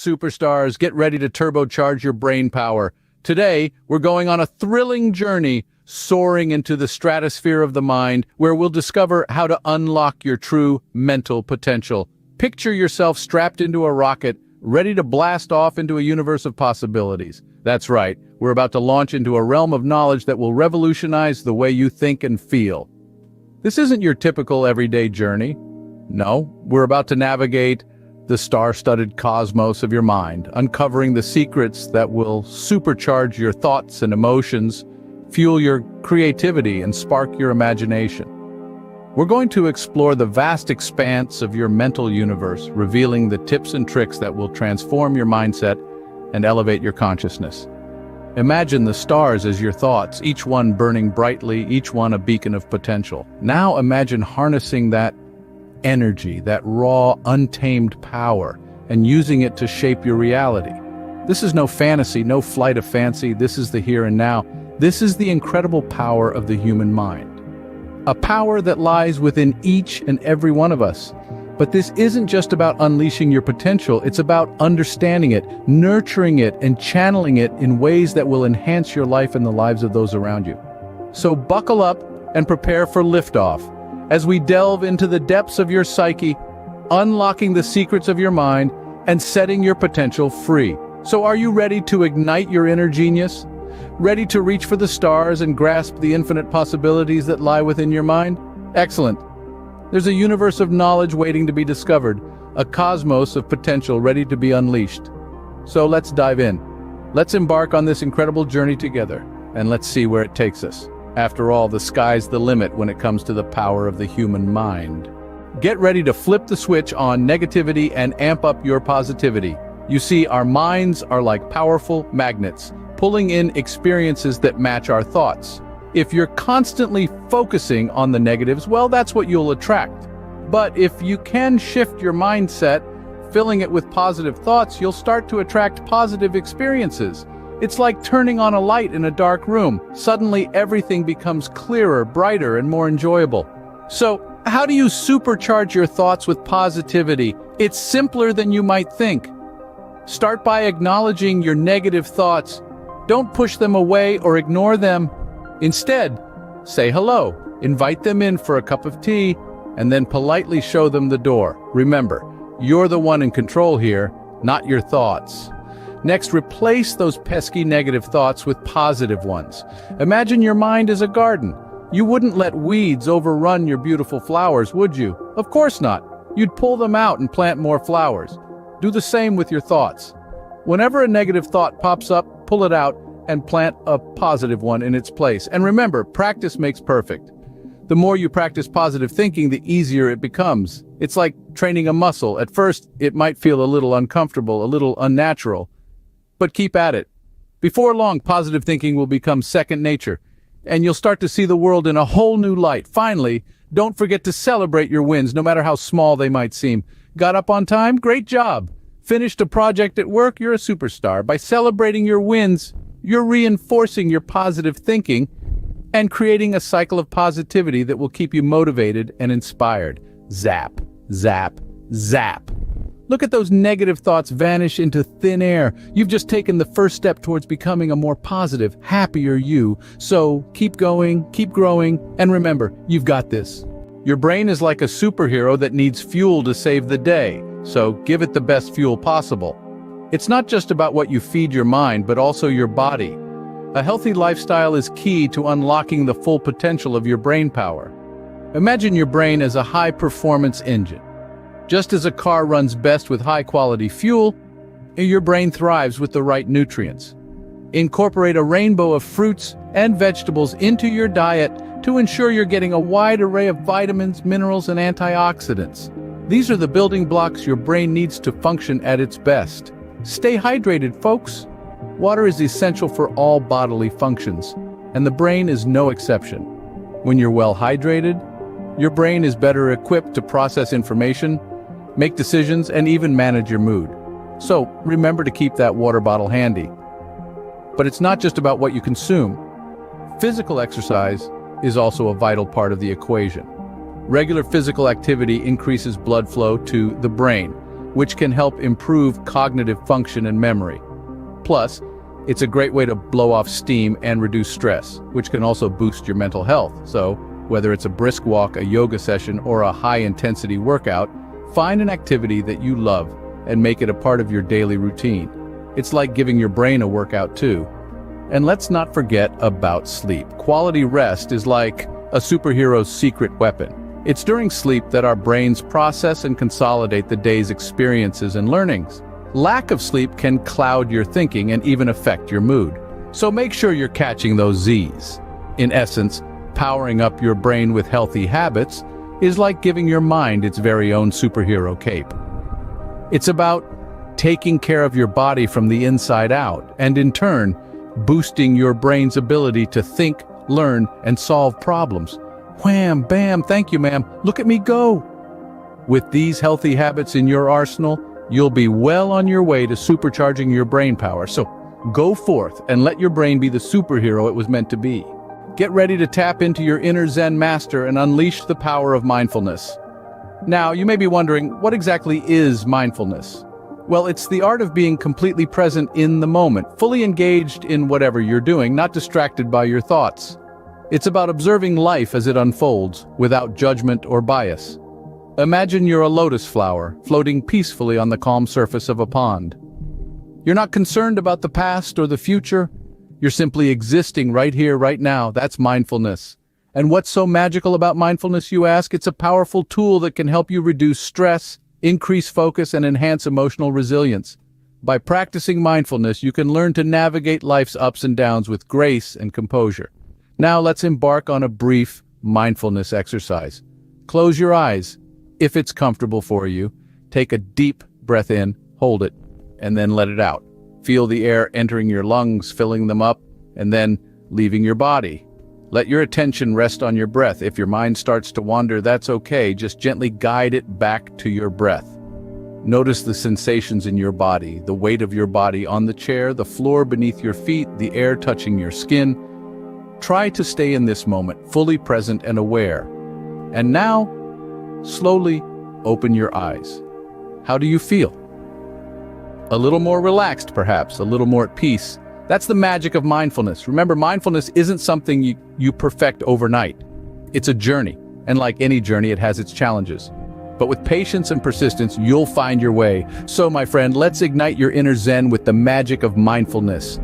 superstars, get ready to turbocharge your brain power. Today, we're going on a thrilling journey, soaring into the stratosphere of the mind, where we'll discover how to unlock your true mental potential. Picture yourself strapped into a rocket, ready to blast off into a universe of possibilities. That's right, we're about to launch into a realm of knowledge that will revolutionize the way you think and feel. This isn't your typical everyday journey. No, we're about to navigate the star-studded cosmos of your mind, uncovering the secrets that will supercharge your thoughts and emotions, fuel your creativity, and spark your imagination. We're going to explore the vast expanse of your mental universe, revealing the tips and tricks that will transform your mindset and elevate your consciousness. Imagine the stars as your thoughts, each one burning brightly, each one a beacon of potential. Now imagine harnessing that energy, that raw, untamed power, and using it to shape your reality. This is no fantasy, no flight of fancy. This is the here and now. This is the incredible power of the human mind. A power that lies within each and every one of us. But this isn't just about unleashing your potential, it's about understanding it, nurturing it, and channeling it in ways that will enhance your life and the lives of those around you. So buckle up and prepare for liftoff as we delve into the depths of your psyche, unlocking the secrets of your mind, and setting your potential free. So are you ready to ignite your inner genius? Ready to reach for the stars and grasp the infinite possibilities that lie within your mind? Excellent. There's a universe of knowledge waiting to be discovered, a cosmos of potential ready to be unleashed. So let's dive in. Let's embark on this incredible journey together, and let's see where it takes us. After all, the sky's the limit when it comes to the power of the human mind. Get ready to flip the switch on negativity and amp up your positivity. You see, our minds are like powerful magnets, pulling in experiences that match our thoughts. If you're constantly focusing on the negatives, well, that's what you'll attract. But if you can shift your mindset, filling it with positive thoughts, you'll start to attract positive experiences. It's like turning on a light in a dark room. Suddenly, everything becomes clearer, brighter, and more enjoyable. So, how do you supercharge your thoughts with positivity? It's simpler than you might think. Start by acknowledging your negative thoughts. Don't push them away or ignore them. Instead, say hello, invite them in for a cup of tea, and then politely show them the door. Remember, you're the one in control here, not your thoughts. Next, replace those pesky negative thoughts with positive ones. Imagine your mind is a garden. You wouldn't let weeds overrun your beautiful flowers, would you? Of course not. You'd pull them out and plant more flowers. Do the same with your thoughts. Whenever a negative thought pops up, pull it out and plant a positive one in its place. And remember, practice makes perfect. The more you practice positive thinking, the easier it becomes. It's like training a muscle. At first, it might feel a little uncomfortable, a little unnatural. But keep at it. Before long, positive thinking will become second nature, and you'll start to see the world in a whole new light. Finally, don't forget to celebrate your wins, no matter how small they might seem. Got up on time? Great job. Finished a project at work? You're a superstar. By celebrating your wins, you're reinforcing your positive thinking and creating a cycle of positivity that will keep you motivated and inspired. Zap, zap, zap. Look at those negative thoughts vanish into thin air. You've just taken the first step towards becoming a more positive, happier you. So keep going, keep growing, and remember, you've got this. Your brain is like a superhero that needs fuel to save the day, so give it the best fuel possible. It's not just about what you feed your mind, but also your body. A healthy lifestyle is key to unlocking the full potential of your brain power. Imagine your brain as a high-performance engine. Just as a car runs best with high-quality fuel, your brain thrives with the right nutrients. Incorporate a rainbow of fruits and vegetables into your diet to ensure you're getting a wide array of vitamins, minerals, and antioxidants. These are the building blocks your brain needs to function at its best. Stay hydrated, folks. Water is essential for all bodily functions, and the brain is no exception. When you're well hydrated, your brain is better equipped to process information, make decisions, and even manage your mood. So remember to keep that water bottle handy. But it's not just about what you consume. Physical exercise is also a vital part of the equation. Regular physical activity increases blood flow to the brain, which can help improve cognitive function and memory. Plus, it's a great way to blow off steam and reduce stress, which can also boost your mental health. So, whether it's a brisk walk, a yoga session, or a high-intensity workout, find an activity that you love and make it a part of your daily routine. It's like giving your brain a workout too. And let's not forget about sleep. Quality rest is like a superhero's secret weapon. It's during sleep that our brains process and consolidate the day's experiences and learnings. Lack of sleep can cloud your thinking and even affect your mood. So make sure you're catching those Z's. In essence, powering up your brain with healthy habits is like giving your mind its very own superhero cape. It's about taking care of your body from the inside out, and in turn, boosting your brain's ability to think, learn, and solve problems. Wham, bam, thank you, ma'am, look at me go! With these healthy habits in your arsenal, you'll be well on your way to supercharging your brain power. So go forth and let your brain be the superhero it was meant to be. Get ready to tap into your inner Zen master and unleash the power of mindfulness. Now, you may be wondering, what exactly is mindfulness? Well, it's the art of being completely present in the moment, fully engaged in whatever you're doing, not distracted by your thoughts. It's about observing life as it unfolds, without judgment or bias. Imagine you're a lotus flower, floating peacefully on the calm surface of a pond. You're not concerned about the past or the future. You're simply existing right here, right now. That's mindfulness. And what's so magical about mindfulness, you ask? It's a powerful tool that can help you reduce stress, increase focus, and enhance emotional resilience. By practicing mindfulness, you can learn to navigate life's ups and downs with grace and composure. Now let's embark on a brief mindfulness exercise. Close your eyes. If it's comfortable for you, take a deep breath in, hold it, and then let it out. Feel the air entering your lungs, filling them up, and then leaving your body. Let your attention rest on your breath. If your mind starts to wander, that's okay. Just gently guide it back to your breath. Notice the sensations in your body, the weight of your body on the chair, the floor beneath your feet, the air touching your skin. Try to stay in this moment, fully present and aware. And now, slowly open your eyes. How do you feel? A little more relaxed, perhaps, a little more at peace. That's the magic of mindfulness. Remember, mindfulness isn't something you perfect overnight. It's a journey, and like any journey, it has its challenges. But with patience and persistence, you'll find your way. So, my friend, let's ignite your inner Zen with the magic of mindfulness.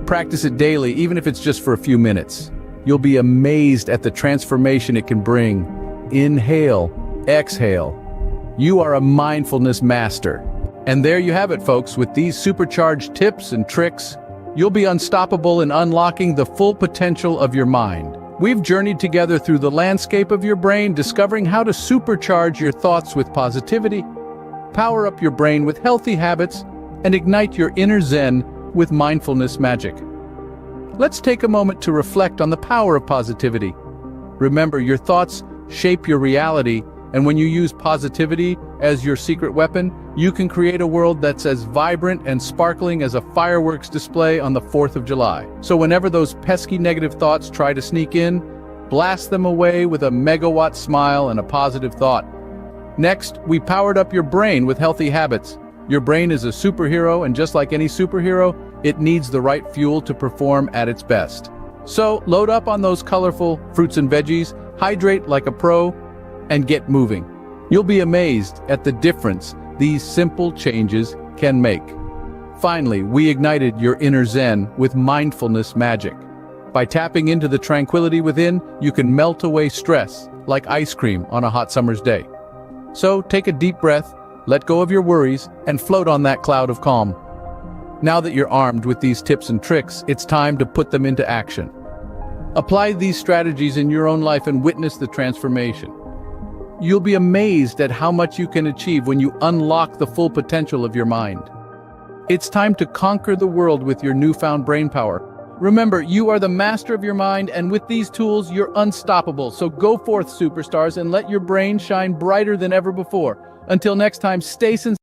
Practice it daily, even if it's just for a few minutes. You'll be amazed at the transformation it can bring. Inhale, exhale. You are a mindfulness master. And there you have it, folks. With these supercharged tips and tricks, you'll be unstoppable in unlocking the full potential of your mind. We've journeyed together through the landscape of your brain, discovering how to supercharge your thoughts with positivity, power up your brain with healthy habits, and ignite your inner Zen with mindfulness magic. Let's take a moment to reflect on the power of positivity. Remember, your thoughts shape your reality, and when you use positivity as your secret weapon, you can create a world that's as vibrant and sparkling as a fireworks display on the 4th of July. So whenever those pesky negative thoughts try to sneak in, blast them away with a megawatt smile and a positive thought. Next, we powered up your brain with healthy habits. Your brain is a superhero, and just like any superhero, it needs the right fuel to perform at its best. So load up on those colorful fruits and veggies, hydrate like a pro, and get moving. You'll be amazed at the difference these simple changes can make. Finally, we ignited your inner Zen with mindfulness magic. By tapping into the tranquility within, you can melt away stress like ice cream on a hot summer's day. So take a deep breath, let go of your worries, and float on that cloud of calm. Now that you're armed with these tips and tricks, it's time to put them into action. Apply these strategies in your own life and witness the transformation. You'll be amazed at how much you can achieve when you unlock the full potential of your mind. It's time to conquer the world with your newfound brain power. Remember, you are the master of your mind, and with these tools, you're unstoppable. So go forth, superstars, and let your brain shine brighter than ever before. Until next time, stay sincere.